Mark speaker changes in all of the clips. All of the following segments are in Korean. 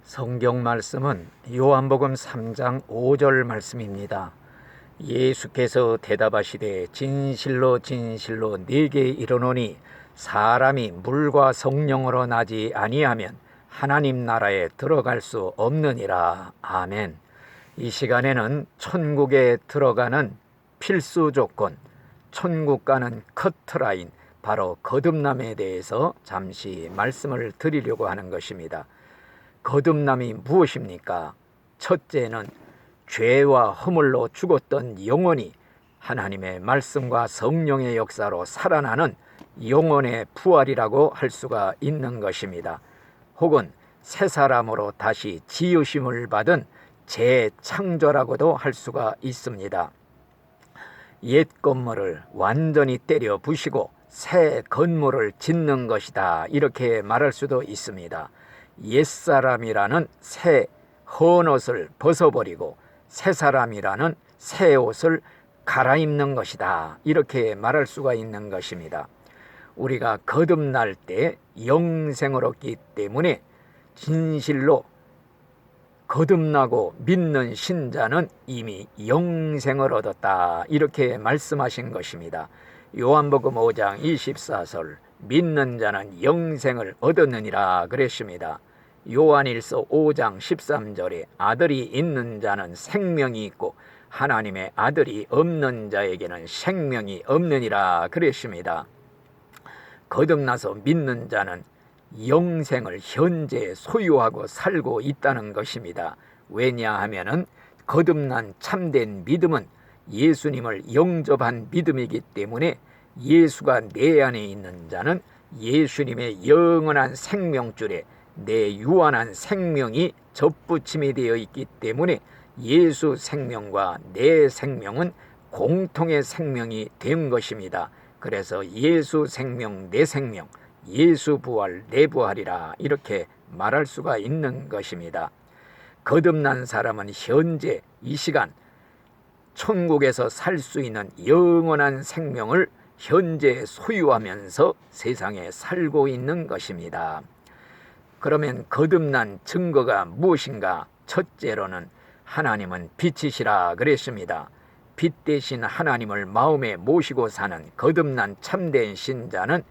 Speaker 1: 성경 말씀은 요한복음 3장 5절 말씀입니다. 예수께서 대답하시되 진실로 진실로 네게 이르노니 사람이 물과 성령으로 나지 아니하면 하나님 나라에 들어갈 수 없느니라. 아멘. 이 시간에는 천국에 들어가는 필수 조건, 천국 가는 커트라인, 바로 거듭남에 대해서 잠시 말씀을 드리려고 하는 것입니다. 거듭남이 무엇입니까? 첫째는 죄와 허물로 죽었던 영혼이 하나님의 말씀과 성령의 역사로 살아나는 영혼의 부활이라고 할 수가 있는 것입니다. 혹은 새 사람으로 다시 지으심을 받은 재창조라고도 할 수가 있습니다. 옛 건물을 완전히 때려 부시고 새 건물을 짓는 것이다, 이렇게 말할 수도 있습니다. 옛사람이라는 새 헌옷을 벗어버리고 새 사람이라는 새 옷을 갈아입는 것이다, 이렇게 말할 수가 있는 것입니다. 우리가 거듭날 때 영생을 얻기 때문에 진실로 거듭나고 믿는 신자는 이미 영생을 얻었다, 이렇게 말씀하신 것입니다. 요한복음 5장 24절 믿는 자는 영생을 얻었느니라 그랬습니다. 요한일서 5장 13절에 아들이 있는 자는 생명이 있고 하나님의 아들이 없는 자에게는 생명이 없느니라 그랬습니다. 거듭나서 믿는 자는 영생을 현재 소유하고 살고 있다는 것입니다. 왜냐하면 거듭난 참된 믿음은 예수님을 영접한 믿음이기 때문에 예수가 내 안에 있는 자는 예수님의 영원한 생명줄에 내 유한한 생명이 접붙임이 되어 있기 때문에 예수 생명과 내 생명은 공통의 생명이 된 것입니다. 그래서 예수 생명 내 생명, 예수 부활 내 부활이라 이렇게 말할 수가 있는 것입니다. 거듭난 사람은 현재 이 시간 천국에서 살 수 있는 영원한 생명을 현재 소유하면서 세상에 살고 있는 것입니다. 그러면 거듭난 증거가 무엇인가? 첫째로는 하나님은 빛이시라 그랬습니다. 빛 대신 하나님을 마음에 모시고 사는 거듭난 참된 신자는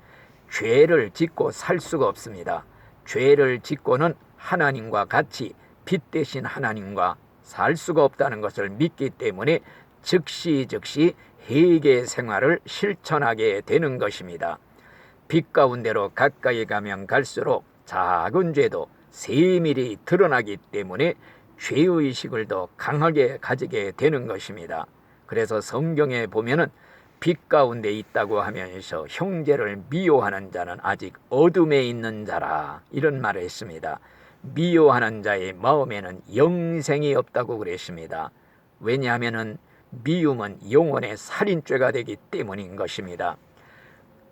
Speaker 1: 죄를 짓고 살 수가 없습니다. 죄를 짓고는 하나님과 같이 빛 대신 하나님과 살 수가 없다는 것을 믿기 때문에 즉시 회개 생활을 실천하게 되는 것입니다. 빛 가운데로 가까이 가면 갈수록 작은 죄도 세밀히 드러나기 때문에 죄의식을 더 강하게 가지게 되는 것입니다. 그래서 성경에 보면은 빛 가운데 있다고 하면서 형제를 미워하는 자는 아직 어둠에 있는 자라, 이런 말을 했습니다. 미워하는 자의 마음에는 영생이 없다고 그랬습니다. 왜냐하면 미움은 영혼의 살인죄가 되기 때문인 것입니다.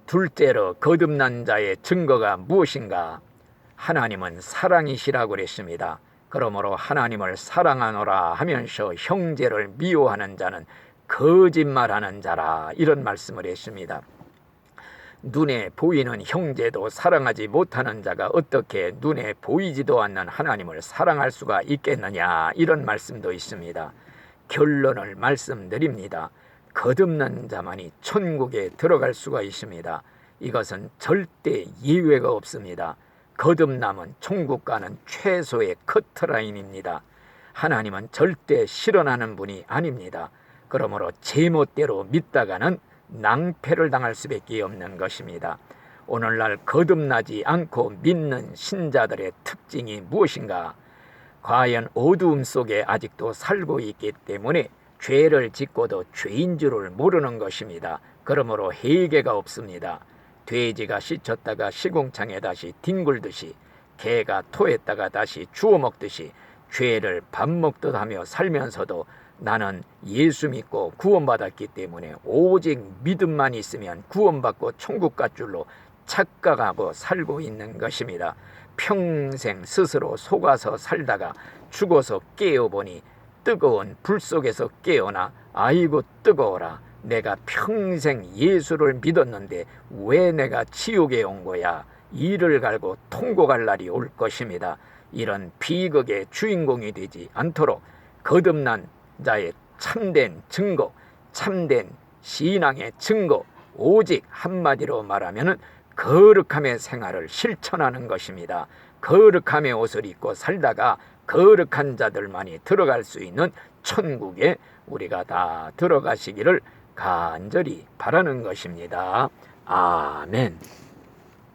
Speaker 1: 둘째로 거듭난 자의 증거가 무엇인가? 하나님은 사랑이시라고 그랬습니다. 그러므로 하나님을 사랑하노라 하면서 형제를 미워하는 자는 거짓말하는 자라, 이런 말씀을 했습니다. 눈에 보이는 형제도 사랑하지 못하는 자가 어떻게 눈에 보이지도 않는 하나님을 사랑할 수가 있겠느냐, 이런 말씀도 있습니다. 결론을 말씀드립니다. 거듭난 자만이 천국에 들어갈 수가 있습니다. 이것은 절대 예외가 없습니다. 거듭남은 천국 가는 최소의 커트라인입니다. 하나님은 절대 실현하는 분이 아닙니다. 그러므로 제멋대로 믿다가는 낭패를 당할 수밖에 없는 것입니다. 오늘날 거듭나지 않고 믿는 신자들의 특징이 무엇인가? 과연 어두움 속에 아직도 살고 있기 때문에 죄를 짓고도 죄인 줄을 모르는 것입니다. 그러므로 회개가 없습니다. 돼지가 씻었다가 시궁창에 다시 뒹굴듯이, 개가 토했다가 다시 주워 먹듯이 죄를 밥 먹듯 하며 살면서도 나는 예수 믿고 구원받았기 때문에 오직 믿음만 있으면 구원받고 천국 갈 줄로 착각하고 살고 있는 것입니다. 평생 스스로 속아서 살다가 죽어서 깨어보니 뜨거운 불 속에서 깨어나 아이고 뜨거워라, 내가 평생 예수를 믿었는데 왜 내가 지옥에 온 거야, 이를 갈고 통곡할 날이 올 것입니다. 이런 비극의 주인공이 되지 않도록 거듭난 자의 참된 증거, 참된 신앙의 증거, 오직 한마디로 말하면 거룩함의 생활을 실천하는 것입니다. 거룩함의 옷을 입고 살다가 거룩한 자들만이 들어갈 수 있는 천국에 우리가 다 들어가시기를 간절히 바라는 것입니다. 아멘.